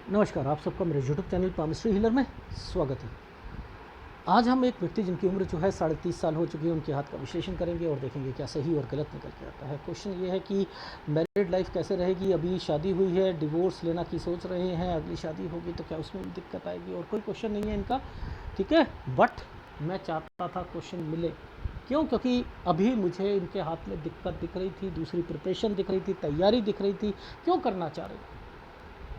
नमस्कार, आप सबका मेरे यूट्यूब चैनल पामिस्ट्री हीलर में स्वागत है। आज हम एक व्यक्ति जिनकी उम्र जो है 30.5 साल हो चुकी है, उनके हाथ का विश्लेषण करेंगे और देखेंगे क्या सही और गलत निकल के आता है। क्वेश्चन ये है कि मैरिड लाइफ कैसे रहेगी, अभी शादी हुई है, डिवोर्स लेना की सोच रहे हैं, अगली शादी होगी तो क्या उसमें भी दिक्कत आएगी, और कोई क्वेश्चन नहीं है इनका, ठीक है। बट मैं चाहता था क्वेश्चन मिले, क्यों? क्योंकि अभी मुझे इनके हाथ में दिक्कत दिख रही थी, दूसरी प्रिपरेशन दिख रही थी, तैयारी दिख रही थी, क्यों करना चाह रहे थे।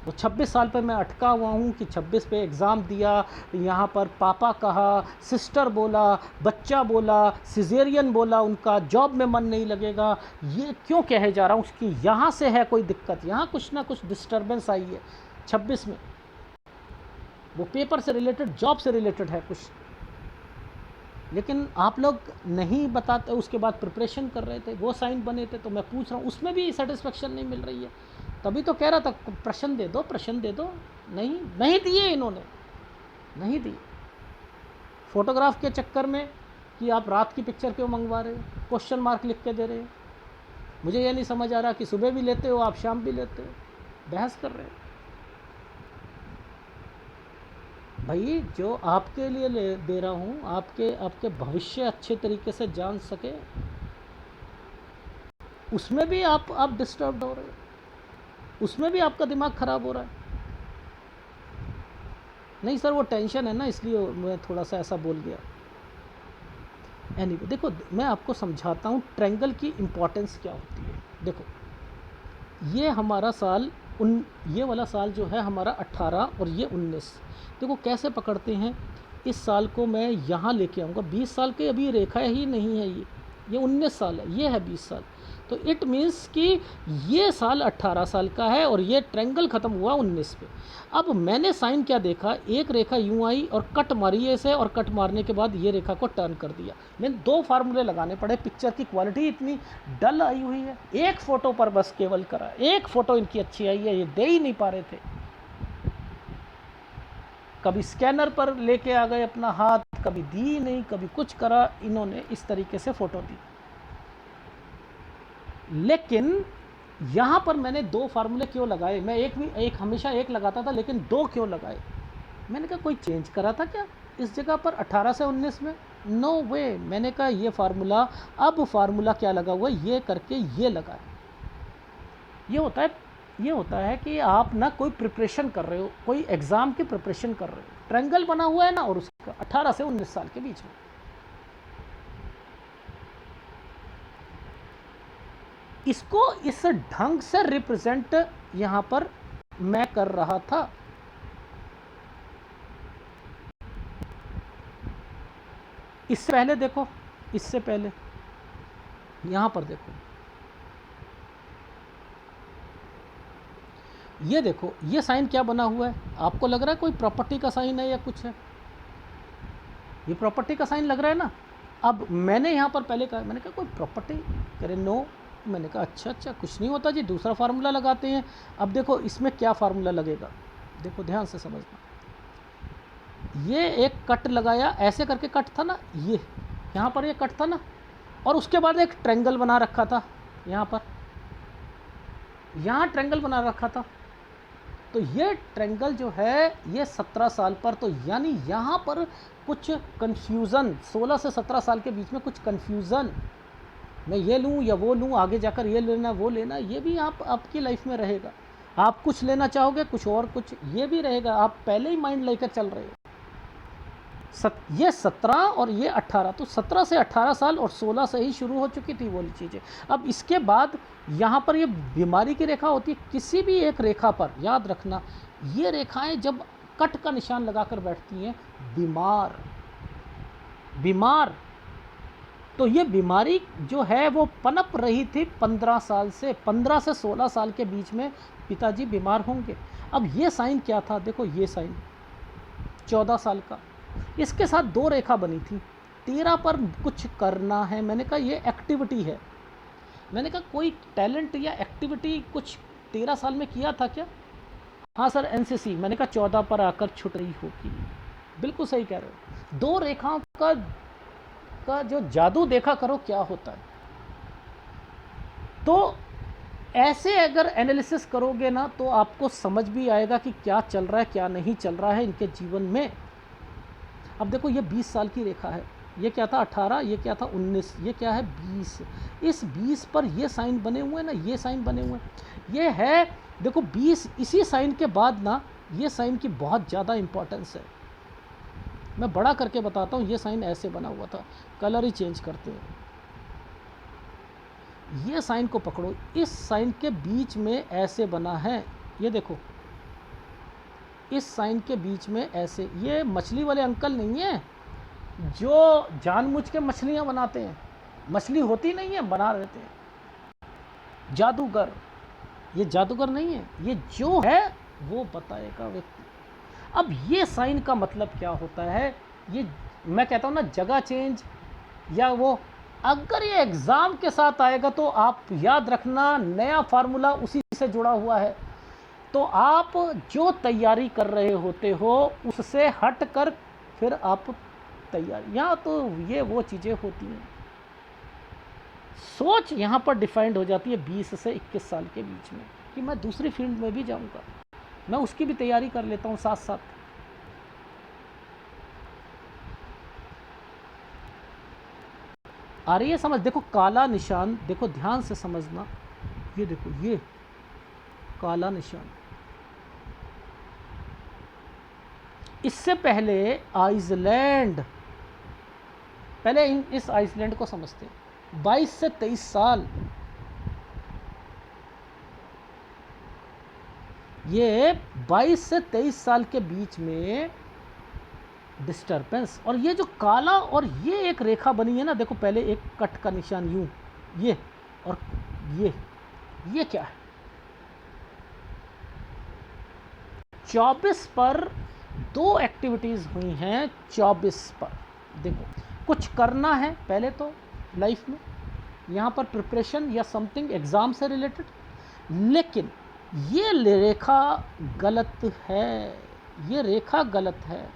वो 26 साल पे मैं अटका हुआ हूँ कि 26 पे एग्ज़ाम दिया, यहाँ पर पापा कहा, सिस्टर बोला, बच्चा बोला, सिजेरियन बोला, उनका जॉब में मन नहीं लगेगा। ये क्यों कहे जा रहा हूँ कि यहाँ से है कोई दिक्कत, यहाँ कुछ ना कुछ डिस्टर्बेंस आई है 26 में। वो पेपर से रिलेटेड, जॉब से रिलेटेड है कुछ, लेकिन आप लोग नहीं बताते। उसके बाद प्रिपरेशन कर रहे थे, वो साइन बने थे, तो मैं पूछ रहा हूँ उसमें भी सेटिस्फेक्शन नहीं मिल रही है। तभी तो कह रहा था प्रश्न दे दो, प्रश्न दे दो। नहीं दिए इन्होंने, नहीं दिए। फोटोग्राफ के चक्कर में कि आप रात की पिक्चर क्यों मंगवा रहे हो, क्वेश्चन मार्क लिख के दे रहे हो। मुझे ये नहीं समझ आ रहा कि सुबह भी लेते हो आप, शाम भी लेते हो, बहस कर रहे हो। भाई जो आपके लिए दे रहा हूँ, आपके भविष्य अच्छे तरीके से जान सके, उसमें भी आप डिस्टर्ब हो रहे हो, उसमें भी आपका दिमाग ख़राब हो रहा है। नहीं सर, वो टेंशन है ना, इसलिए मैं थोड़ा सा ऐसा बोल गया। एनीवे, देखो मैं आपको समझाता हूँ ट्रायंगल की इम्पोर्टेंस क्या होती है। देखो ये हमारा साल ये वाला साल जो है हमारा 18 और ये 19। देखो कैसे पकड़ते हैं। इस साल को मैं यहाँ लेके आऊँगा, 20 साल के अभी रेखा ही नहीं है, ये 19 साल है, ये है 20 साल। तो इट मीन्स कि ये साल 18 साल का है और ये ट्रायंगल ख़त्म हुआ 19 पे। अब मैंने साइन क्या देखा, एक रेखा यूँ आई और कट मारी ऐसे, और कट मारने के बाद ये रेखा को टर्न कर दिया। मैंने 2 फार्मूले लगाने पड़े, पिक्चर की क्वालिटी इतनी डल आई हुई है, एक फ़ोटो पर बस केवल करा, एक फ़ोटो इनकी अच्छी आई है, ये दे ही नहीं पा रहे थे। कभी स्कैनर पर लेके आ गए अपना हाथ, कभी दी नहीं, कभी कुछ करा, इन्होंने इस तरीके से फ़ोटो दी। लेकिन यहाँ पर मैंने 2 फार्मूले क्यों लगाए, मैं एक हमेशा एक लगाता था, लेकिन 2 क्यों लगाए। मैंने कहा कोई चेंज करा था क्या इस जगह पर 18 से 19 में? नो वे। मैंने कहा ये फार्मूला, अब फार्मूला क्या लगा हुआ, ये करके ये लगा। ये होता है कि आप ना कोई प्रिपरेशन कर रहे हो, कोई एग्ज़ाम की प्रिपरेशन कर रहे हो, ट्रायंगल बना हुआ है ना, और उसका 18 से 19 साल के बीच में। इसको इस ढंग से रिप्रेजेंट यहाँ पर मैं कर रहा था। इससे पहले देखो, इससे पहले यहाँ पर देखो, ये देखो, ये साइन क्या बना हुआ है, आपको लग रहा है कोई प्रॉपर्टी का साइन है या कुछ है? ये प्रॉपर्टी का साइन लग रहा है ना। अब मैंने यहाँ पर पहले कहा, मैंने कहा कोई प्रॉपर्टी, कह रहे नो। मैंने कहा अच्छा कुछ नहीं होता जी, दूसरा फार्मूला लगाते हैं। अब देखो इसमें क्या फार्मूला लगेगा, देखो ध्यान से समझना। ये एक कट लगाया, ऐसे करके कट था ना, ये यहाँ पर ये कट था ना, और उसके बाद एक ट्रायंगल बना रखा था यहाँ पर, यहाँ ट्रायंगल बना रखा था। तो ये ट्रायंगल जो है ये 17 साल पर, तो यानी यहाँ पर कुछ कन्फ्यूज़न, 16 से 17 साल के बीच में कुछ कन्फ्यूज़न, मैं ये लूँ या वो लूँ, आगे जाकर ये लेना वो लेना, ये भी आपकी लाइफ में रहेगा। आप कुछ लेना चाहोगे, कुछ और कुछ ये भी रहेगा, आप पहले ही माइंड लेकर चल रहे हो। ये 17 और ये 18, तो 17 से 18 साल और 16 से ही शुरू हो चुकी थी वो चीज़ें। अब इसके बाद यहाँ पर ये बीमारी की रेखा होती है, किसी भी एक रेखा पर याद रखना, ये रेखाएं जब कट का निशान लगाकर बैठती हैं, बीमार, तो ये बीमारी जो है वो पनप रही थी 15 साल से, 15 से 16 साल के बीच में पिताजी बीमार होंगे। अब ये साइन क्या था, देखो ये साइन 14 साल का, इसके साथ 2 रेखा बनी थी, 13 पर कुछ करना है। मैंने कहा ये एक्टिविटी है, मैंने कहा कोई टैलेंट या एक्टिविटी कुछ 13 साल में किया था क्या? हाँ सर एनसीसी। मैंने कहा 14 पर आकर छूट रही होगी। बिल्कुल सही कह रहे हो। 2 रेखाओं का जो जादू देखा करो क्या होता है। तो ऐसे अगर एनालिसिस करोगे ना तो आपको समझ भी आएगा कि क्या चल रहा है क्या नहीं चल रहा है इनके जीवन में। अब देखो ये 20 साल की रेखा है, ये क्या था 18, ये क्या था 19, ये क्या है 20। इस 20 पर ये साइन बने हुए हैं ना, ये साइन बने हुए हैं, ये है देखो 20। इसी साइन के बाद ना ये साइन की बहुत ज़्यादा इंपॉर्टेंस है। मैं बड़ा करके बताता हूँ, ये साइन ऐसे बना हुआ था, कलर ही चेंज करते हैं। ये साइन को पकड़ो, इस साइन के बीच में ऐसे बना है, ये देखो इस साइन के बीच में ऐसे। ये मछली वाले अंकल नहीं है जो जानबूझ के मछलियाँ बनाते हैं, मछली होती नहीं है बना देते हैं, जादूगर। ये जादूगर नहीं है, ये जो है वो बताएगा व्यक्ति। अब ये साइन का मतलब क्या होता है, ये मैं कहता हूँ ना जगह चेंज, या वो अगर ये एग्ज़ाम के साथ आएगा तो आप याद रखना नया फार्मूला उसी से जुड़ा हुआ है। तो आप जो तैयारी कर रहे होते हो उससे हट कर फिर आप तैयारी, यहाँ तो ये वो चीज़ें होती हैं। सोच यहाँ पर डिफाइंड हो जाती है 20 से 21 साल के बीच में कि मैं दूसरी फील्ड में भी जाऊँगा, मैं उसकी भी तैयारी कर लेता हूँ साथ साथ। आ रही है समझ? देखो काला निशान, देखो ध्यान से समझना, ये देखो ये काला निशान। इससे पहले आइसलैंड, पहले इस आइसलैंड को समझते हैं। 22 से 23 साल ये 22 से 23 साल के बीच में डिस्टर्बेंस। और ये जो काला और ये एक रेखा बनी है ना, देखो पहले एक कट का निशान यूं, ये और ये क्या है 24 पर दो एक्टिविटीज़ हुई हैं 24 पर। देखो कुछ करना है पहले तो लाइफ में, यहाँ पर प्रिपरेशन या समथिंग एग्ज़ाम से रिलेटेड, लेकिन ये रेखा गलत है, ये रेखा गलत है।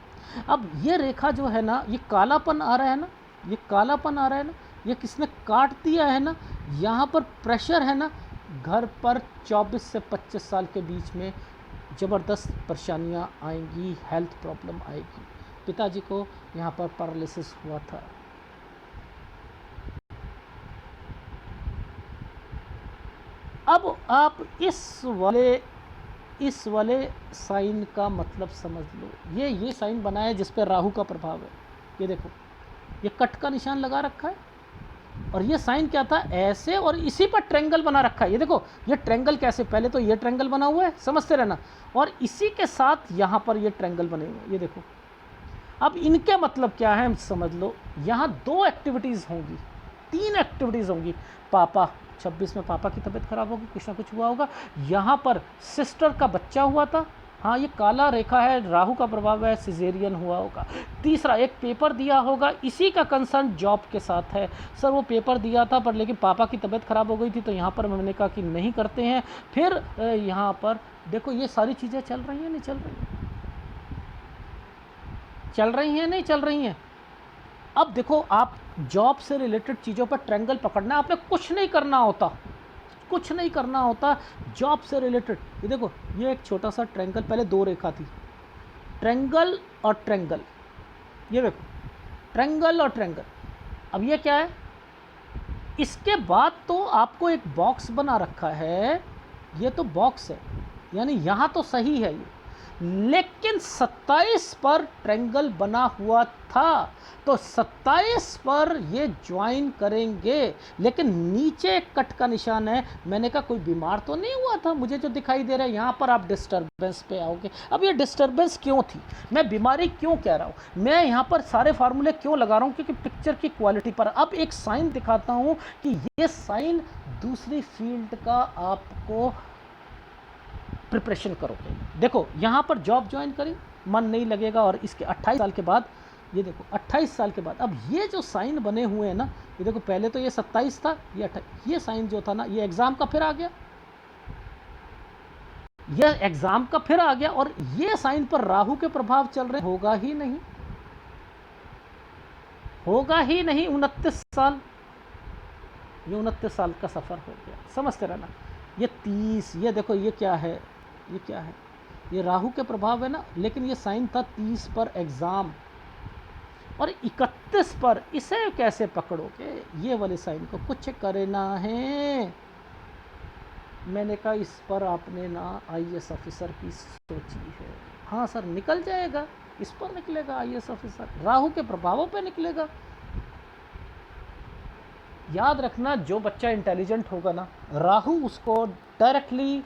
अब ये रेखा जो है ना, ये कालापन आ रहा है ना, ये कालापन आ रहा है ना, ये किसने काट दिया है ना, यहाँ पर प्रेशर है ना, घर पर 24 से 25 साल के बीच में ज़बरदस्त परेशानियाँ आएंगी, हेल्थ प्रॉब्लम आएगी। पिताजी को यहाँ पर पैरालिसिस हुआ था। अब आप इस वाले साइन का मतलब समझ लो, ये साइन बना है जिस पर राहु का प्रभाव है। ये देखो ये कट का निशान लगा रखा है, और ये साइन क्या था ऐसे, और इसी पर ट्रायंगल बना रखा है। ये देखो ये ट्रायंगल कैसे, पहले तो ये ट्रायंगल बना हुआ है, समझते रहना, और इसी के साथ यहाँ पर ये ट्रायंगल बने हुए हैं। ये देखो अब इनके मतलब क्या है समझ लो, यहाँ दो एक्टिविटीज़ होंगी, तीन एक्टिविटीज़ होंगी। पापा 26 में पापा की तबीयत खराब होगी, कुछ ना कुछ हुआ होगा। यहाँ पर सिस्टर का बच्चा हुआ था, हाँ ये काला रेखा है, राहु का प्रभाव है, सिजेरियन हुआ होगा। तीसरा एक पेपर दिया होगा, इसी का कंसर्न जॉब के साथ है। सर वो पेपर दिया था पर लेकिन पापा की तबीयत खराब हो गई थी, तो यहाँ पर मैंने कहा कि नहीं करते हैं। फिर यहाँ पर देखो ये सारी चीज़ें चल रही हैं, नहीं चल रही हैं, चल रही हैं नहीं चल रही हैं। अब देखो आप जॉब से रिलेटेड चीज़ों पर ट्रायंगल पकड़ना, आपने कुछ नहीं करना होता, कुछ नहीं करना होता जॉब से रिलेटेड। ये देखो ये एक छोटा सा ट्रायंगल, पहले दो रेखा थी, ट्रायंगल और ट्रायंगल, ये देखो ट्रायंगल और ट्रायंगल। अब ये क्या है, इसके बाद तो आपको एक बॉक्स बना रखा है, ये तो बॉक्स है, यानी यहाँ तो सही है ये, लेकिन 27 पर ट्रायंगल बना हुआ था, तो 27 पर ये ज्वाइन करेंगे। लेकिन नीचे एक कट का निशान है, मैंने कहा कोई बीमार तो नहीं हुआ था, मुझे जो दिखाई दे रहा है यहाँ पर आप डिस्टर्बेंस पे आओगे। अब ये डिस्टर्बेंस क्यों थी, मैं बीमारी क्यों कह रहा हूँ, मैं यहाँ पर सारे फार्मूले क्यों लगा रहा हूँ, क्योंकि पिक्चर की क्वालिटी पर। अब एक साइन दिखाता हूँ कि ये साइन दूसरी फील्ड का आपको प्रिपरेशन करोगे। देखो यहाँ पर जॉब ज्वाइन करी, मन नहीं लगेगा, और इसके 28 साल के बाद, ये देखो 28 साल के बाद अब ये जो साइन बने हुए हैं ना, ये देखो पहले तो ये 27 था, ये 28, ये साइन जो था ना ये एग्ज़ाम का फिर आ गया, ये एग्ज़ाम का फिर आ गया, और ये साइन पर राहु के प्रभाव चल रहे, होगा ही नहीं, होगा ही नहीं। 29 साल, ये 29 साल का सफ़र हो गया, समझते रहना। ये 30, ये देखो ये क्या है, ये क्या है, ये राहु के प्रभाव है ना, लेकिन ये साइन था 30 पर एग्ज़ाम और 31 पर, इसे कैसे पकड़ोगे? ये वाले साइन को कुछ करना है। मैंने कहा इस पर आपने ना आईएएस ऑफिसर की सोची है। हाँ सर निकल जाएगा, इस पर निकलेगा आईएएस ऑफिसर, राहु के प्रभावों पे निकलेगा। याद रखना जो बच्चा इंटेलिजेंट होगा ना, राहु उसको डायरेक्टली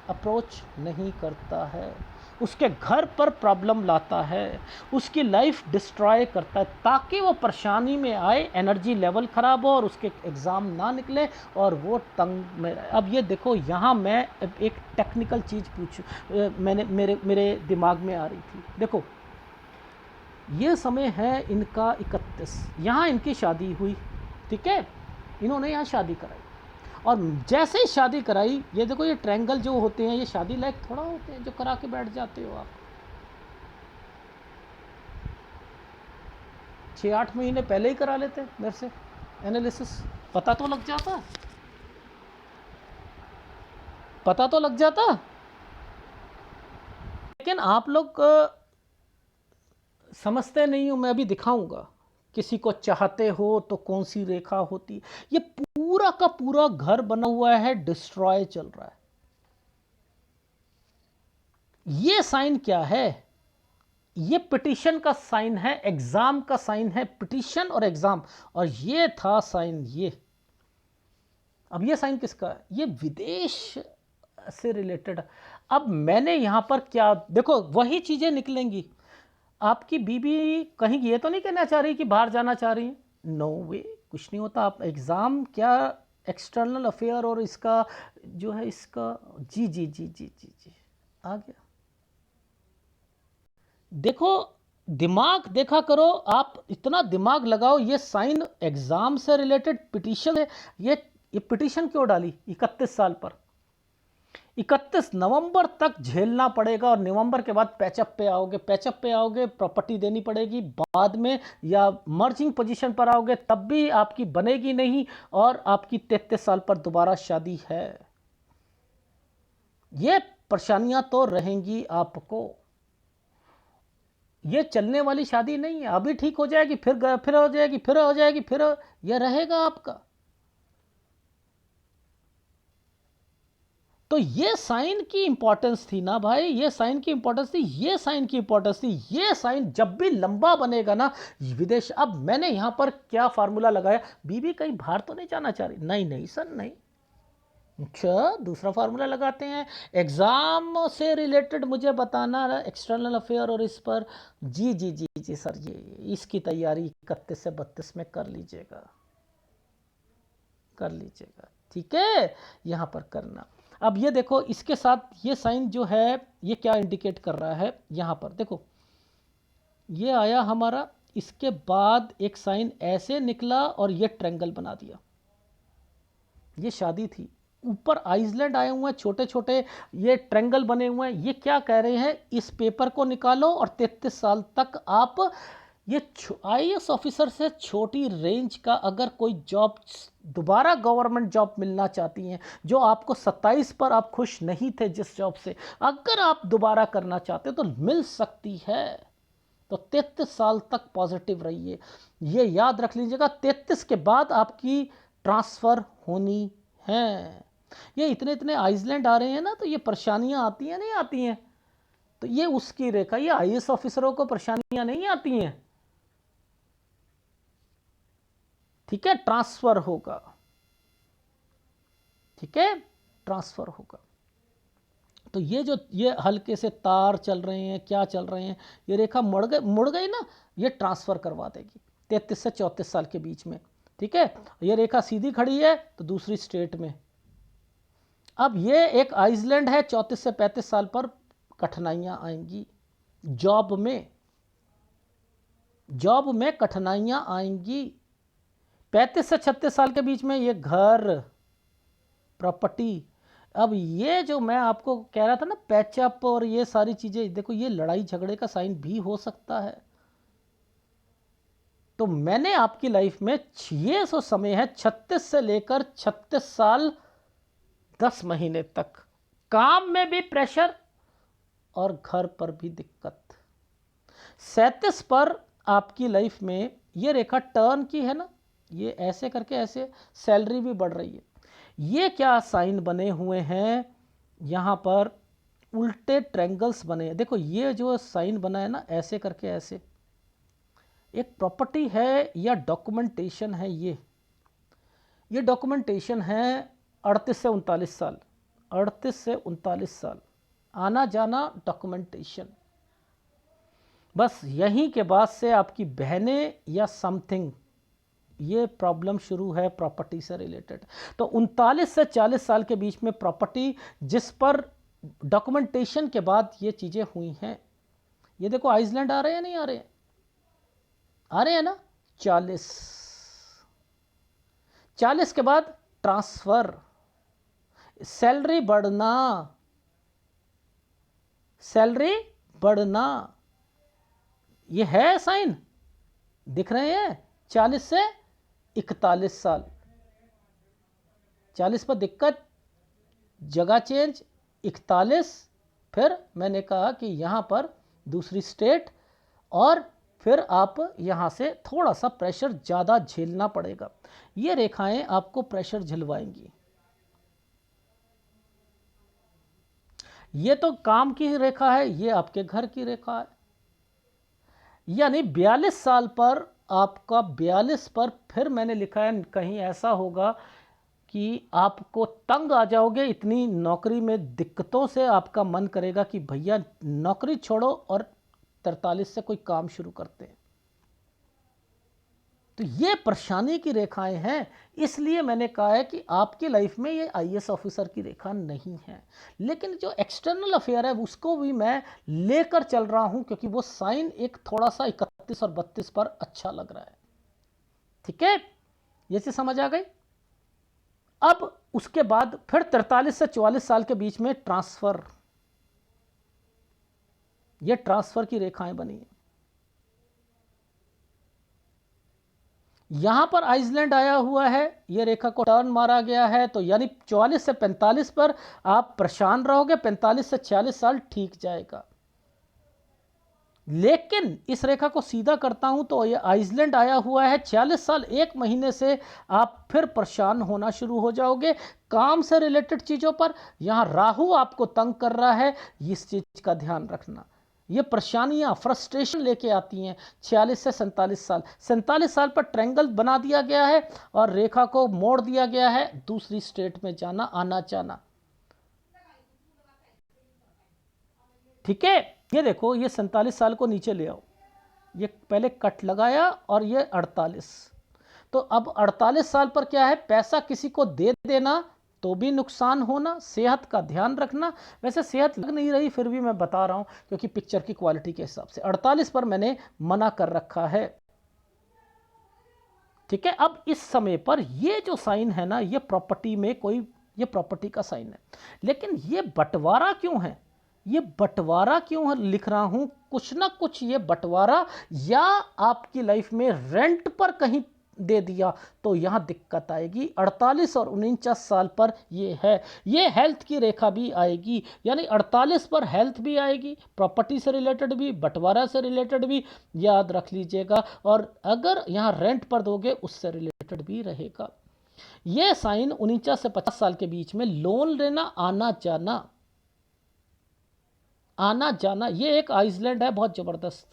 अप्रोच नहीं करता है, उसके घर पर प्रॉब्लम लाता है, उसकी लाइफ डिस्ट्रॉय करता है, ताकि वो परेशानी में आए, एनर्जी लेवल ख़राब हो और उसके एग्ज़ाम ना निकले और वो तंग में रहे। अब ये देखो यहाँ मैं एक टेक्निकल चीज़ मैंने मेरे दिमाग में आ रही थी। देखो ये समय है इनका 31, यहाँ इनकी शादी हुई, ठीक है, इन्होंने यहाँ शादी कराई और जैसे ही शादी कराई, ये देखो ये ट्रायंगल जो होते हैं ये शादी लायक थोड़ा होते हैं जो करा के बैठ जाते हो आप। 6-8 महीने पहले ही करा लेते मेरे से एनालिसिस, पता तो लग जाता, पता तो लग जाता। लेकिन आप लोग समझते नहीं हो, मैं अभी दिखाऊंगा। किसी को चाहते हो तो कौन सी रेखा होती, ये पूरा का पूरा घर बना हुआ है, डिस्ट्रॉय चल रहा है। ये साइन क्या है? ये पिटिशन का साइन है, एग्जाम का साइन है, पिटिशन और एग्जाम, और ये था साइन ये। अब ये साइन किसका है? ये विदेश से रिलेटेड। अब मैंने यहां पर क्या देखो, वही चीजें निकलेंगी। आपकी बीबी कहीं ये तो नहीं कहना चाह रही कि बाहर जाना चाह रही है, नो वे, कुछ नहीं होता। आप एग्ज़ाम क्या, एक्सटर्नल अफेयर और इसका जो है इसका, जी जी जी जी जी जी आ गया। देखो दिमाग देखा करो, आप इतना दिमाग लगाओ। ये साइन एग्ज़ाम से रिलेटेड पिटीशन है। ये पिटीशन क्यों डाली 31 साल पर? 31 नवंबर तक झेलना पड़ेगा और नवंबर के बाद पैचअप पे आओगे, पैचअप पे आओगे, प्रॉपर्टी देनी पड़ेगी बाद में, या मर्जिंग पोजीशन पर आओगे तब भी आपकी बनेगी नहीं, और आपकी 33 साल पर दोबारा शादी है। ये परेशानियां तो रहेंगी आपको, ये चलने वाली शादी नहीं है। अभी ठीक हो जाएगी, फिर हो जाएगी, फिर हो जाएगी, फिर यह रहेगा आपका। तो ये साइन की इंपॉर्टेंस थी ना भाई, ये साइन की इंपॉर्टेंस थी, ये साइन की इंपॉर्टेंस थी। ये साइन जब भी लंबा बनेगा ना विदेश। अब मैंने यहां पर क्या फार्मूला लगाया, बीबी कहीं बाहर तो नहीं जाना चाह रही, नहीं नहीं सर नहीं। अच्छा दूसरा फार्मूला लगाते हैं, एग्जाम से रिलेटेड मुझे बताना, एक्सटर्नल अफेयर और इस पर, जी जी जी जी सर, ये इसकी तैयारी 31 से 32 में कर लीजिएगा, कर लीजिएगा, ठीक है, यहां पर करना। अब ये देखो इसके साथ ये साइन जो है ये क्या इंडिकेट कर रहा है, यहां पर देखो ये आया हमारा, इसके बाद एक साइन ऐसे निकला और ये ट्रायंगल बना दिया। ये शादी थी, ऊपर आइसलैंड आए हुए हैं छोटे छोटे, ये ट्रायंगल बने हुए हैं। ये क्या कह रहे हैं, इस पेपर को निकालो और 33 साल तक आप ये आईएएस ऑफिसर से छोटी रेंज का अगर कोई जॉब, दोबारा गवर्नमेंट जॉब मिलना चाहती हैं, जो आपको 27 पर आप खुश नहीं थे जिस जॉब से, अगर आप दोबारा करना चाहते तो मिल सकती है। तो 33 साल तक पॉजिटिव रहिए, ये याद रख लीजिएगा। 33 के बाद आपकी ट्रांसफ़र होनी है। ये इतने इतने आइसलैंड आ रहे हैं ना, तो ये परेशानियां आती हैं, नहीं आती हैं? तो ये उसकी रेखा, ये आईएएस ऑफिसरों को परेशानियां नहीं आती हैं, ठीक है, ट्रांसफर होगा, ठीक है, ट्रांसफर होगा। तो ये जो ये हल्के से तार चल रहे हैं, क्या चल रहे हैं, ये रेखा मुड़ गई ना, ये ट्रांसफर करवा देगी 33 से 34 साल के बीच में, ठीक है। ये रेखा सीधी खड़ी है तो दूसरी स्टेट में। अब ये एक आइसलैंड है, 34 से 35 साल पर कठिनाइयां आएंगी जॉब में, जॉब में कठिनाइयां आएंगी। 35 से 36 साल के बीच में ये घर, प्रॉपर्टी। अब ये जो मैं आपको कह रहा था ना पैचअप और ये सारी चीज़ें, देखो ये लड़ाई झगड़े का साइन भी हो सकता है। तो मैंने आपकी लाइफ में ये सो समय है 36 से लेकर 36 साल 10 महीने तक काम में भी प्रेशर और घर पर भी दिक्कत। 37 पर आपकी लाइफ में ये रेखा टर्न की है ना, ये ऐसे करके ऐसे सैलरी भी बढ़ रही है। ये क्या साइन बने हुए हैं यहाँ पर, उल्टे ट्रायंगल्स बने हैं। देखो ये जो साइन बना है ना, ऐसे करके ऐसे, एक प्रॉपर्टी है या डॉक्यूमेंटेशन है। ये डॉक्यूमेंटेशन है 38 से 39 साल, 38 से 39 साल आना जाना डॉक्यूमेंटेशन। बस यहीं के बाद से आपकी बहनें या समथिंग, ये प्रॉब्लम शुरू है प्रॉपर्टी से रिलेटेड। तो 39 से 40 साल के बीच में प्रॉपर्टी जिस पर डॉक्यूमेंटेशन के बाद ये चीज़ें हुई हैं। ये देखो आइसलैंड आ रहे हैं नहीं आ रहे हैं, आ रहे हैं ना। 40 के बाद ट्रांसफर, सैलरी बढ़ना, सैलरी बढ़ना, ये है साइन दिख रहे हैं। 40 से 41 साल, 40 पर दिक्कत, जगह चेंज, 41 फिर मैंने कहा कि यहाँ पर दूसरी स्टेट, और फिर आप यहाँ से थोड़ा सा प्रेशर ज़्यादा झेलना पड़ेगा। ये रेखाएं आपको प्रेशर झिलवाएंगी। ये तो काम की रेखा है, ये आपके घर की रेखा है। यानी 42 साल पर आपका, 42 पर फिर मैंने लिखा है कहीं ऐसा होगा कि आपको तंग आ जाओगे, इतनी नौकरी में दिक्कतों से आपका मन करेगा कि भैया नौकरी छोड़ो और 43 से कोई काम शुरू करते हैं। तो ये परेशानी की रेखाएं हैं। इसलिए मैंने कहा है कि आपकी लाइफ में ये आईएएस ऑफिसर की रेखा नहीं है, लेकिन जो एक्सटर्नल अफेयर है उसको भी मैं लेकर चल रहा हूं, क्योंकि वो साइन एक थोड़ा सा 31 और 32 पर अच्छा लग रहा है। ठीक है, ये चीज समझ आ गई। अब उसके बाद फिर 43 से 44 साल के बीच में ट्रांसफर, ये ट्रांसफर की रेखाएं बनी है। यहां पर आइसलैंड आया हुआ है, ये रेखा को टर्न मारा गया है, तो यानी 44 से 45 पर आप परेशान रहोगे, 45 से 46 साल ठीक जाएगा। लेकिन इस रेखा को सीधा करता हूं तो ये आइसलैंड आया हुआ है, 46 साल 1 महीने से आप फिर परेशान होना शुरू हो जाओगे काम से रिलेटेड चीजों पर। यहां राहु आपको तंग कर रहा है, इस चीज का ध्यान रखना। ये परेशानियां, फ्रस्ट्रेशन लेके आती हैं। 46 से 47 साल, 47 साल पर ट्रायंगल बना दिया गया है और रेखा को मोड़ दिया गया है, दूसरी स्टेट में जाना, आना जाना। ठीक है, ये देखो, ये 47 साल को नीचे ले आओ, ये पहले कट लगाया और ये 48। तो अब 48 साल पर क्या है, पैसा किसी को दे देना तो भी नुकसान होना, सेहत का ध्यान रखना। वैसे सेहत लग नहीं रही, फिर भी मैं बता रहा हूं क्योंकि पिक्चर की क्वालिटी के हिसाब से 48 पर मैंने मना कर रखा है। ठीक है, अब इस समय पर ये जो साइन है ना, ये प्रॉपर्टी में कोई, ये प्रॉपर्टी का साइन है, लेकिन ये बंटवारा क्यों है, ये बंटवारा क्यों लिख रहा हूं, कुछ ना कुछ ये बंटवारा या आपकी लाइफ में रेंट पर कहीं दे दिया तो यहां दिक्कत आएगी। 48 और 49 साल पर ये है। ये हेल्थ की रेखा भी आएगी, यानी 48 पर हेल्थ भी आएगी, प्रॉपर्टी से रिलेटेड भी, बंटवारा से रिलेटेड भी, याद रख लीजिएगा। और अगर यहां रेंट पर दोगे उससे रिलेटेड भी रहेगा। ये साइन 49 से 50 साल के बीच में लोन लेना, आना जाना, आना जाना, ये एक आइसलैंड है बहुत जबरदस्त।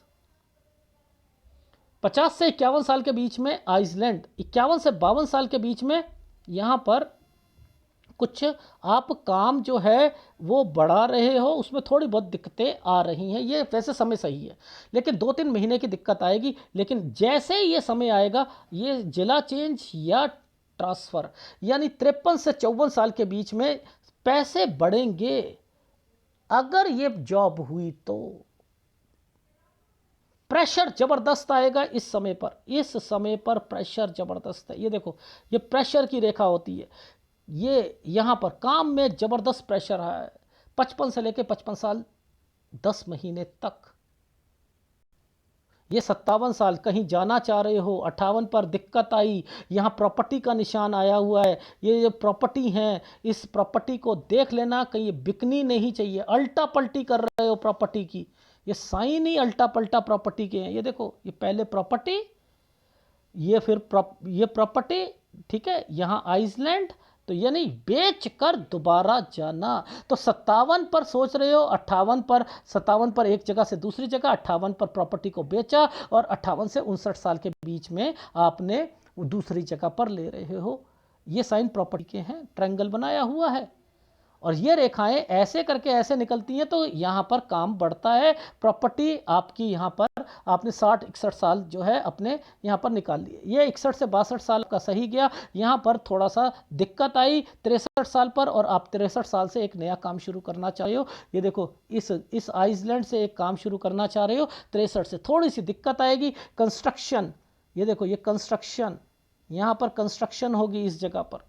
50 से 51 साल के बीच में आइसलैंड, 51 से 52 साल के बीच में यहां पर कुछ आप काम जो है वो बढ़ा रहे हो, उसमें थोड़ी बहुत दिक्कतें आ रही हैं। ये वैसे समय सही है, लेकिन 2-3 महीने की दिक्कत आएगी। लेकिन जैसे ही ये समय आएगा, ये जिला चेंज या ट्रांसफर, यानी 53 से 54 साल के बीच में पैसे बढ़ेंगे अगर ये जॉब हुई तो। प्रेशर जबरदस्त आएगा इस समय पर, इस समय पर प्रेशर जबरदस्त है। ये देखो, ये प्रेशर की रेखा होती है, ये यहां पर काम में जबरदस्त प्रेशर है। 55 से लेकर 55 साल 10 महीने तक ये 57 साल कहीं जाना चाह रहे हो, 58 पर दिक्कत आई, यहाँ प्रॉपर्टी का निशान आया हुआ है, ये जो प्रॉपर्टी हैं इस प्रॉपर्टी को देख लेना कहीं ये बिकनी नहीं चाहिए, अल्टा पल्टी कर रहे हो प्रॉपर्टी की, ये साइन ही अल्टा पल्टा प्रॉपर्टी के हैं। ये देखो, ये पहले प्रॉपर्टी, ये फिर ये प्रॉपर्टी, ठीक है, यहाँ आइसलैंड, तो ये नहीं, बेच कर दोबारा जाना। तो 57 पर सोच रहे हो, 58 पर, 57 पर एक जगह से दूसरी जगह, 58 पर प्रॉपर्टी को बेचा और 58 से 59 साल के बीच में आपने दूसरी जगह पर ले रहे हो। ये साइन प्रॉपर्टी के हैं, ट्रायंगल बनाया हुआ है और ये रेखाएं ऐसे करके ऐसे निकलती हैं, तो यहाँ पर काम बढ़ता है। प्रॉपर्टी आपकी यहाँ पर आपने 60-61 साल जो है अपने यहाँ पर निकाल लिए, ये 61 से 62 साल का सही गया। यहाँ पर थोड़ा सा दिक्कत आई 63 साल पर, और आप 63 साल से एक नया काम शुरू करना चाह रहे हो। ये देखो, इस आइसलैंड से एक काम शुरू करना चाह रहे हो, 63 से थोड़ी सी दिक्कत आएगी। कंस्ट्रक्शन, ये देखो, ये कंस्ट्रक्शन, यहाँ पर कंस्ट्रक्शन होगी इस जगह पर।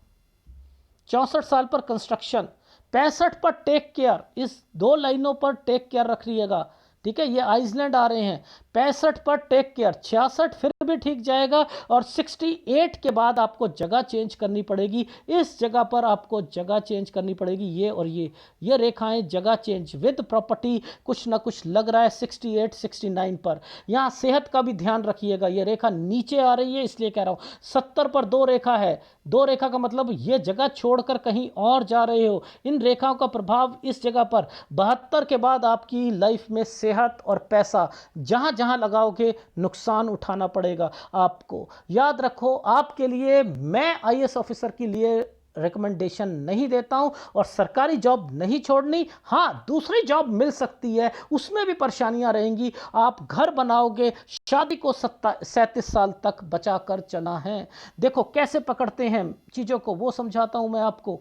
64 साल पर कंस्ट्रक्शन, 65 पर टेक केयर, इस दो लाइनों पर टेक केयर रखिएगा, ठीक है। ये आइसलैंड आ रहे हैं, 65 पर टेक केयर, 66 फिर भी ठीक जाएगा, और 68 के बाद आपको जगह चेंज करनी पड़ेगी। इस जगह पर आपको जगह चेंज करनी पड़ेगी, ये और ये रेखाएं जगह चेंज विद प्रॉपर्टी, कुछ ना कुछ लग रहा है 68 69 पर। यहाँ सेहत का भी ध्यान रखिएगा, ये रेखा नीचे आ रही है इसलिए कह रहा हूँ। 70 पर दो रेखा है, दो रेखा का मतलब ये जगह छोड़कर कहीं और जा रहे हो। इन रेखाओं का प्रभाव इस जगह पर 72 के बाद आपकी लाइफ में सेहत और पैसा जहां जहां लगाओगे नुकसान उठाना पड़ेगा आपको। याद रखो, आपके लिए मैं आईएएस ऑफिसर के लिए रिकमेंडेशन नहीं देता हूं, और सरकारी जॉब नहीं छोड़नी। हाँ, दूसरी जॉब मिल सकती है, उसमें भी परेशानियां रहेंगी। आप घर बनाओगे, शादी को 37 साल तक बचा कर चलना है। देखो कैसे पकड़ते हैं चीजों को, वो समझाता हूं मैं आपको।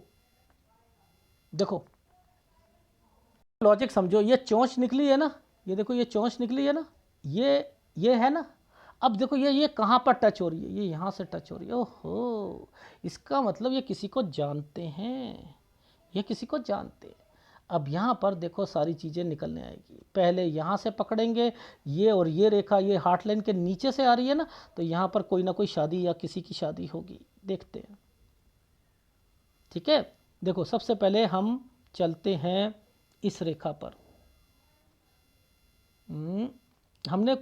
देखो लॉजिक समझो, ये चोंच निकली है ना, ये देखो ये चोंच निकली है ना, ये है ना। अब देखो ये कहाँ पर टच हो रही है, ये यहाँ से टच हो रही है। ओहो, इसका मतलब ये किसी को जानते हैं, ये किसी को जानते हैं। अब यहाँ पर देखो सारी चीज़ें निकलने आएगी। पहले यहाँ से पकड़ेंगे, ये और ये रेखा ये हार्ट लाइन के नीचे से आ रही है ना, तो यहाँ पर कोई ना कोई शादी या किसी की शादी होगी, देखते हैं, ठीक है। देखो सबसे पहले हम चलते हैं इस रेखा पर। हमने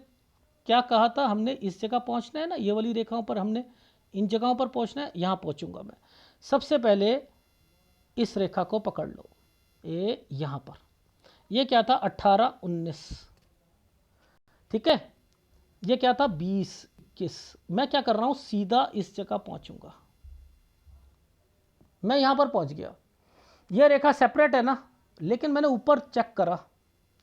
क्या कहा था, हमने इस जगह पहुंचना है ना, ये वाली रेखाओं पर हमने इन जगहों पर पहुंचना है, यहाँ पहुंचूंगा मैं। सबसे पहले इस रेखा को पकड़ लो, ये यहाँ पर, ये क्या था 18 19, ठीक है। ये क्या था 20 21। मैं क्या कर रहा हूँ, सीधा इस जगह पहुंचूंगा। मैं यहाँ पर पहुंच गया, ये रेखा सेपरेट है ना, लेकिन मैंने ऊपर चेक करा,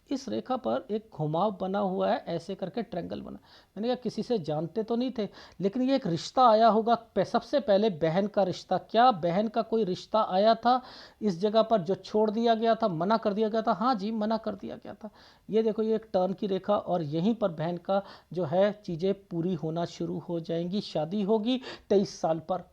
इस रेखा पर एक घुमाव बना हुआ है, ऐसे करके ट्रायंगल बना। मैंने कहा किसी से जानते तो नहीं थे, लेकिन ये एक रिश्ता आया होगा। सबसे पहले बहन का रिश्ता, क्या बहन का कोई रिश्ता आया था इस जगह पर जो छोड़ दिया गया था, मना कर दिया गया था? हाँ जी, मना कर दिया गया था। ये देखो, ये एक टर्न की रेखा, और यहीं पर बहन का जो है चीज़ें पूरी होना शुरू हो जाएंगी, शादी होगी 23 साल पर।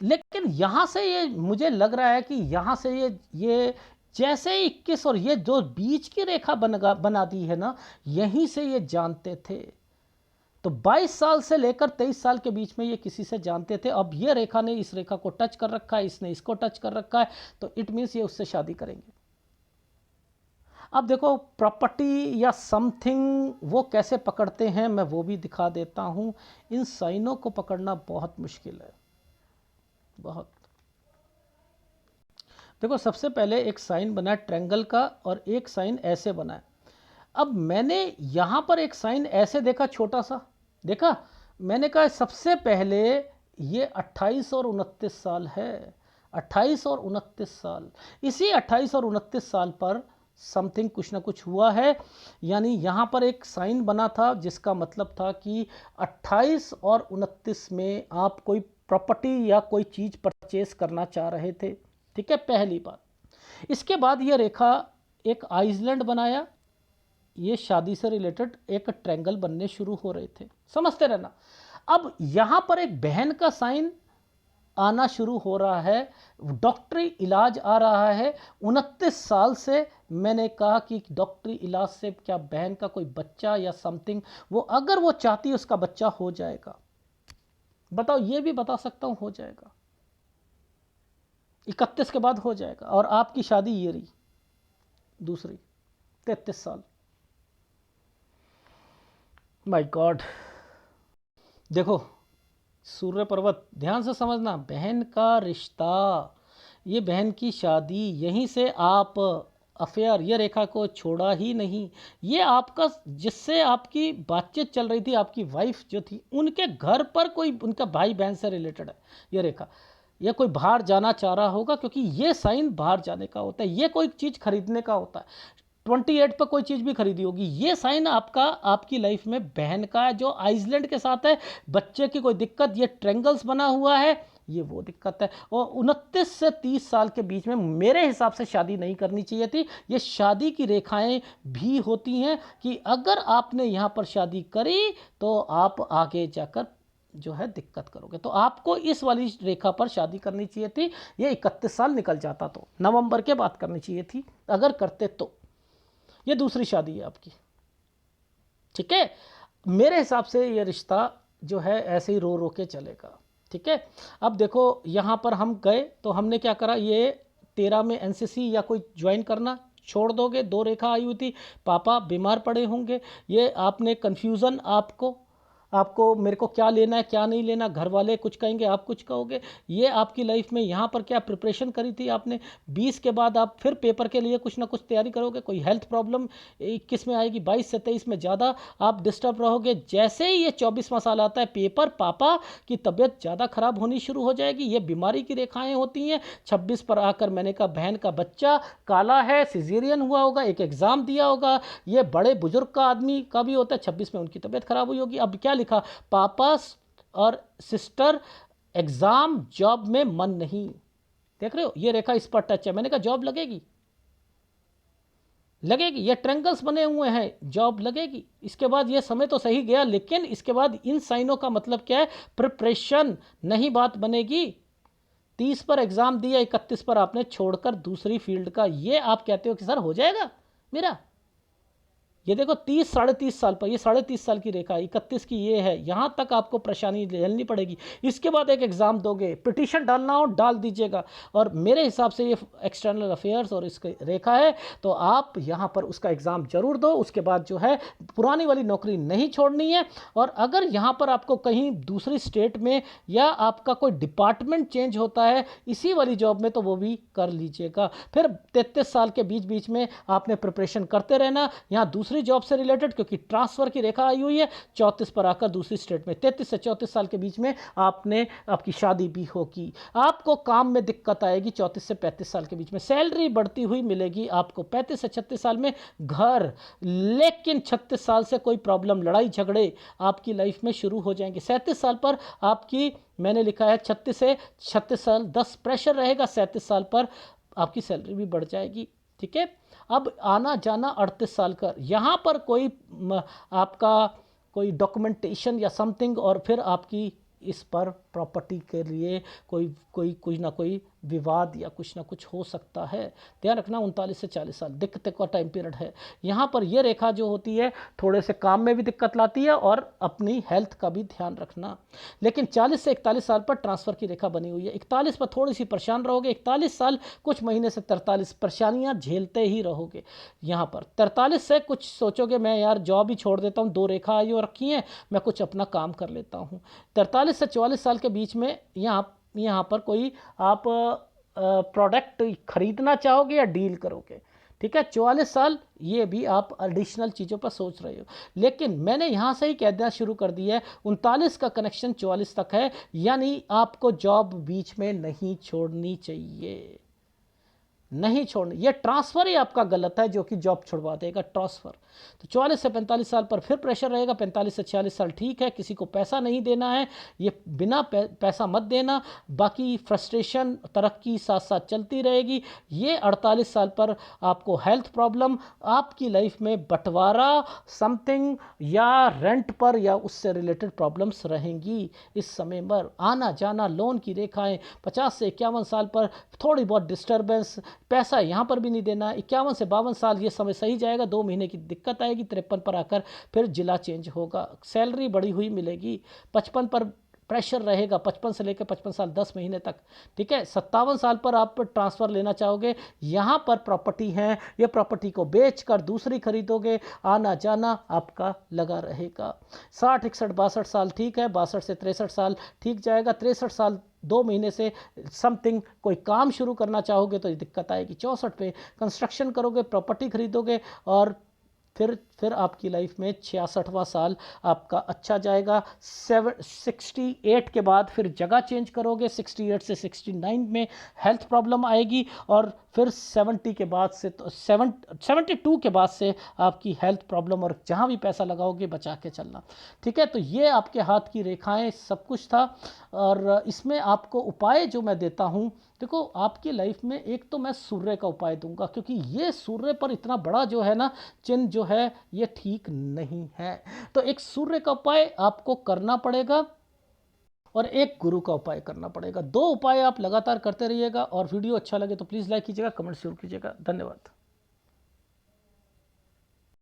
लेकिन यहाँ से ये मुझे लग रहा है कि यहाँ से ये जैसे 21 और ये जो बीच की रेखा बना दी है ना, यहीं से ये जानते थे। तो 22 साल से लेकर 23 साल के बीच में ये किसी से जानते थे। अब ये रेखा ने इस रेखा को टच कर रखा है, इसने इसको टच कर रखा है, तो इट मीन्स ये उससे शादी करेंगे। अब देखो प्रॉपर्टी या समथिंग वो कैसे पकड़ते हैं, मैं वो भी दिखा देता हूं। इन साइनों को पकड़ना बहुत मुश्किल है, बहुत। देखो सबसे पहले एक साइन बना है ट्रायंगल का, और एक साइन ऐसे बना है। अब मैंने यहां पर एक साइन ऐसे देखा, छोटा सा देखा, मैंने कहा सबसे पहले ये 28 और 29 साल है, 28 और 29 साल। इसी 28 और 29 साल पर समथिंग कुछ ना कुछ हुआ है, यानी यहाँ पर एक साइन बना था जिसका मतलब था कि 28 और 29 में आप कोई प्रॉपर्टी या कोई चीज़ परचेस करना चाह रहे थे, ठीक है, पहली बात। इसके बाद ये रेखा एक आइसलैंड बनाया, ये शादी से रिलेटेड एक ट्रायंगल बनने शुरू हो रहे थे, समझते रहना। अब यहाँ पर एक बहन का साइन आना शुरू हो रहा है, डॉक्टरी इलाज आ रहा है। 29 साल से मैंने कहा कि डॉक्टरी इलाज से क्या बहन का कोई बच्चा या समथिंग, वो अगर वो चाहती है उसका बच्चा हो जाएगा। बताओ, ये भी बता सकता हूँ हो जाएगा, 31 के बाद हो जाएगा। और आपकी शादी ये रही दूसरी, 33 साल। My God. देखो सूर्य पर्वत, ध्यान से समझना, बहन का रिश्ता, ये बहन की शादी, यहीं से आप अफेयर, ये रेखा को छोड़ा ही नहीं। ये आपका, जिससे आपकी बातचीत चल रही थी, आपकी वाइफ जो थी, उनके घर पर कोई उनका भाई बहन से रिलेटेड है ये रेखा। ये कोई बाहर जाना चाह रहा होगा, क्योंकि ये साइन बाहर जाने का होता है, ये कोई चीज़ खरीदने का होता है। 28 पर कोई चीज़ भी खरीदी होगी, ये साइन आपका, आपकी लाइफ में बहन का है, जो आइसलैंड के साथ है। बच्चे की कोई दिक्कत, ये ट्रेंगल्स बना हुआ है, ये वो दिक्कत है। और 29 से 30 साल के बीच में मेरे हिसाब से शादी नहीं करनी चाहिए थी। ये शादी की रेखाएं भी होती हैं कि अगर आपने यहाँ पर शादी करी तो आप आगे जाकर जो है दिक्कत करोगे। तो आपको इस वाली रेखा पर शादी करनी चाहिए थी। ये 31 साल निकल जाता तो नवंबर के बाद करनी चाहिए थी, अगर करते तो। ये दूसरी शादी है आपकी, ठीक है। मेरे हिसाब से ये रिश्ता जो है ऐसे ही रो रो के चलेगा, ठीक है। अब देखो यहाँ पर हम गए तो हमने क्या करा, ये 13 में एनसीसी या कोई ज्वाइन करना छोड़ दोगे। 2 रेखा आई हुई थी, पापा बीमार पड़े होंगे, ये आपने कन्फ्यूज़न, आपको मेरे को क्या लेना है क्या नहीं लेना, घर वाले कुछ कहेंगे आप कुछ कहोगे, ये आपकी लाइफ में। यहाँ पर क्या प्रिपरेशन करी थी आपने, 20 के बाद आप फिर पेपर के लिए कुछ ना कुछ तैयारी करोगे, कोई हेल्थ प्रॉब्लम 21 में आएगी, 22 से 23 में ज़्यादा आप डिस्टर्ब रहोगे। जैसे ही ये 24वां साल आता है, पेपर, पापा की तबीयत ज़्यादा खराब होनी शुरू हो जाएगी, ये बीमारी की रेखाएँ होती हैं। 26 पर आकर मैंने कहा बहन का बच्चा काला है, सिजेरियन हुआ होगा, एक एग्ज़ाम दिया होगा, ये बड़े बुजुर्ग का आदमी का भी होता है, 26 में उनकी तबीयत खराब हुई होगी। अब क्या लिखा, पापा और सिस्टर एग्जाम, जॉब में मन नहीं। देख रहे हो, ये रेखा इस पर टच है। मैंने कहा जॉब लगेगी, लगेगी, ये ट्रेंगल्स बने हुए हैं, जॉब लगेगी। इसके बाद ये समय तो सही गया, लेकिन इसके बाद इन साइनों का मतलब क्या है, प्रिपरेशन, नहीं बात बनेगी। 30 पर एग्जाम दिया, 31 पर आपने छोड़कर दूसरी फील्ड का, ये आप कहते हो कि सर हो जाएगा मेरा। ये देखो 30 साढ़े 30 साल पर, ये साढ़े 30 साल की रेखा, 31 की ये है, यहाँ तक आपको परेशानी झेलनी पड़ेगी। इसके बाद एक एग्ज़ाम दोगे, पिटीशन डालना हो डाल दीजिएगा। और मेरे हिसाब से ये एक्सटर्नल अफेयर्स और इसकी रेखा है, तो आप यहाँ पर उसका एग्ज़ाम जरूर दो। उसके बाद जो है पुरानी वाली नौकरी नहीं छोड़नी है। और अगर यहाँ पर आपको कहीं दूसरी स्टेट में या आपका कोई डिपार्टमेंट चेंज होता है इसी वाली जॉब में, तो वो भी कर लीजिएगा। फिर 33 साल के बीच बीच में आपने प्रिपरेशन करते रहना, यहाँ दूसरी जॉब से रिलेटेड, क्योंकि ट्रांसफर की रेखा आई हुई है। 34 पर आकर दूसरी स्टेट में, 33 से 34 साल के बीच में आपकी शादी भी होगी। आपको काम में दिक्कत आएगी 34 से 35 साल के बीच में, सैलरी बढ़ती हुई मिलेगी आपको 35 से 36 साल में, घर। लेकिन 36 साल से कोई प्रॉब्लम, लड़ाई झगड़े आपकी लाइफ में शुरू हो जाएंगे। 37 साल पर आपकी, मैंने लिखा है 36 से 36 साल 10 प्रेशर रहेगा। 37 साल पर आपकी सैलरी भी बढ़ जाएगी, ठीक है। अब आना जाना 38 साल का, यहाँ पर कोई आपका कोई डॉक्यूमेंटेशन या समथिंग, और फिर आपकी इस पर प्रॉपर्टी के लिए कोई ना कोई विवाद या कुछ ना कुछ हो सकता है। ध्यान रखना 39 से 40 साल दिक्कत का टाइम पीरियड है। यहाँ पर यह रेखा जो होती है थोड़े से काम में भी दिक्कत लाती है और अपनी हेल्थ का भी ध्यान रखना। लेकिन 40 से 41 साल पर ट्रांसफ़र की रेखा बनी हुई है। 41 पर थोड़ी सी परेशान रहोगे, 41 साल कुछ महीने से 43 परेशानियाँ झेलते ही रहोगे। यहाँ पर 43 से कुछ सोचोगे मैं यार जॉब ही छोड़ देता हूँ, 2 रेखा आई और रखी हैं, मैं कुछ अपना काम कर लेता हूँ। 43 से 44 साल के बीच में यहाँ पर कोई आप प्रोडक्ट खरीदना चाहोगे या डील करोगे, ठीक है। 44 साल ये भी आप एडिशनल चीज़ों पर सोच रहे हो। लेकिन मैंने यहाँ से ही कहना शुरू कर दिया है, 39 का कनेक्शन 44 तक है, यानी आपको जॉब बीच में नहीं छोड़नी चाहिए। नहीं छोड़नी। ये ट्रांसफ़र ही आपका गलत है जो कि जॉब छुड़वा देगा, ट्रांसफ़र। तो 44 से 45 साल पर फिर प्रेशर रहेगा। 45 से 46 साल ठीक है, किसी को पैसा नहीं देना है, ये बिना पैसा मत देना, बाकी फ्रस्ट्रेशन तरक्की साथ साथ चलती रहेगी। ये 48 साल पर आपको हेल्थ प्रॉब्लम, आपकी लाइफ में बंटवारा समथिंग या रेंट पर या उससे रिलेटेड प्रॉब्लम्स रहेंगी। इस समय पर आना जाना, लोन की रेखाएं, 50 से 51 साल पर थोड़ी बहुत डिस्टर्बेंस, पैसा यहाँ पर भी नहीं देना। 51 से 52 साल ये समय सही जाएगा, 2 महीने की दिक्कत आएगी, 53 पर आकर फिर जिला चेंज होगा, सैलरी बढ़ी हुई मिलेगी। 55 पर प्रेशर रहेगा, 55 से लेकर 55 साल 10 महीने तक, ठीक है। 57 साल पर आप ट्रांसफ़र लेना चाहोगे, यहाँ पर प्रॉपर्टी है, ये प्रॉपर्टी को बेचकर दूसरी खरीदोगे, आना जाना आपका लगा रहेगा। 60, 61, 62 साल ठीक है, 62 से 63 साल ठीक जाएगा। 63 साल 2 महीने से समथिंग कोई काम शुरू करना चाहोगे तो ये दिक्कत आएगी। 64 पे कंस्ट्रक्शन करोगे, प्रॉपर्टी खरीदोगे, और फिर आपकी लाइफ में 66वां साल आपका अच्छा जाएगा। 68 के बाद फिर जगह चेंज करोगे, 68 से 69 में हेल्थ प्रॉब्लम आएगी, और फिर 70 के बाद से तो 72 के बाद से आपकी हेल्थ प्रॉब्लम, और जहाँ भी पैसा लगाओगे बचा के चलना, ठीक है। तो ये आपके हाथ की रेखाएं सब कुछ था, और इसमें आपको उपाय जो मैं देता हूँ, देखो आपकी लाइफ में एक तो मैं सूर्य का उपाय दूंगा, क्योंकि ये सूर्य पर इतना बड़ा जो है ना चिन्ह जो है ये ठीक नहीं है। तो एक सूर्य का उपाय आपको करना पड़ेगा, और एक गुरु का उपाय करना पड़ेगा। 2 उपाय आप लगातार करते रहिएगा, और वीडियो अच्छा लगे तो प्लीज़ लाइक कीजिएगा, कमेंट जरूर कीजिएगा। धन्यवाद।